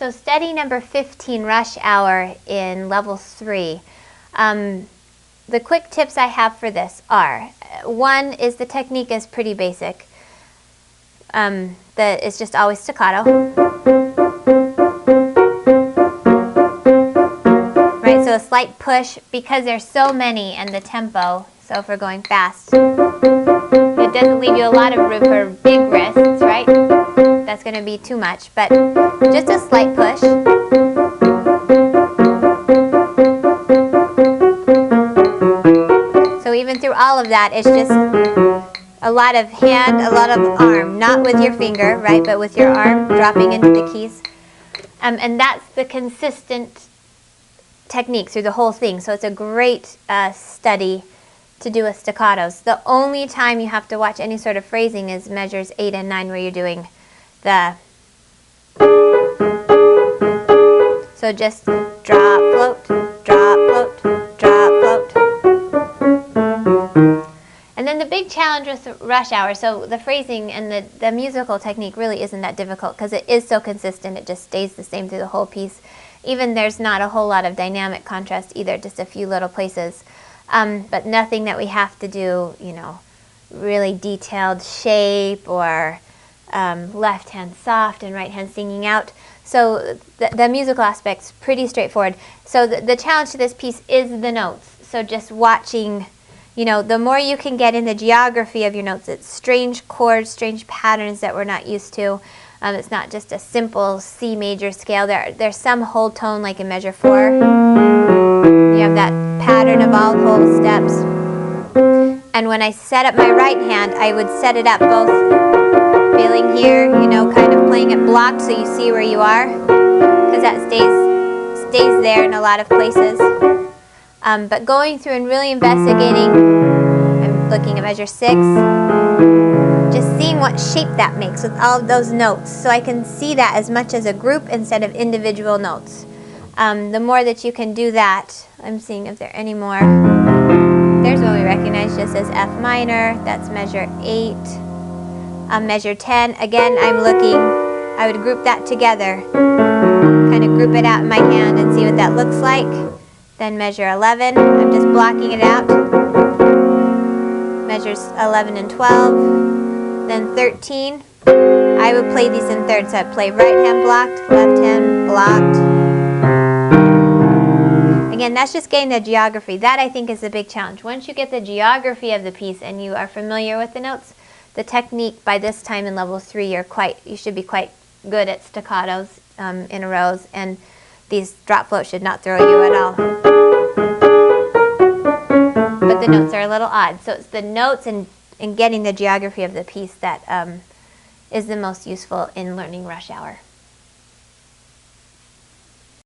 So study number 15, Rush Hour in level 3. The quick tips I have for this are, one is the technique is pretty basic. It's just always staccato. Right, so a slight push because there's so many and the tempo, so if we're going fast, it doesn't leave you a lot of room for big wrists, right? That's going to be too much, but just a slight push. So even through all of that, it's just a lot of hand, a lot of arm, not with your finger, right, but with your arm dropping into the keys. And that's the consistent technique through the whole thing. So it's a great study to do with staccatos. The only time you have to watch any sort of phrasing is measures 8 and 9 where you're doing the... So just drop, float, drop, float, drop, float. And then the big challenge with Rush Hour, so the phrasing and the musical technique really isn't that difficult because it is so consistent, it just stays the same through the whole piece. Even there's not a whole lot of dynamic contrast either, just a few little places. But nothing that we have to do, you know, really detailed shape or left hand soft and right hand singing out. So the musical aspect's pretty straightforward. So the challenge to this piece is the notes. So just watching, you know, the more you can get in the geography of your notes, it's strange chords, strange patterns that we're not used to. It's not just a simple C major scale. There's some whole tone like in measure 4. You have that pattern of all whole steps. And when I set up my right hand, I would set it up both feeling here, you know, kind of playing it blocked so you see where you are, because that stays there in a lot of places. But going through and really investigating, I'm looking at measure 6, just seeing what shape that makes with all of those notes, so I can see that as much as a group instead of individual notes. The more that you can do that, I'm seeing if there are any more. There's one we recognize just as F minor, that's measure 8. Measure 10, again I'm looking, I would group that together, kind of group it out in my hand and see what that looks like. Then measure 11, I'm just blocking it out. Measures 11 and 12. Then 13, I would play these in thirds, so I'd play right hand blocked, left hand blocked. Again, that's just getting the geography. That I think is the big challenge. Once you get the geography of the piece and you are familiar with the notes, the technique by this time in level 3, you should be quite good at staccatos in a rows, and these drop floats should not throw you at all. But the notes are a little odd, so it's the notes and getting the geography of the piece that is the most useful in learning Rush Hour.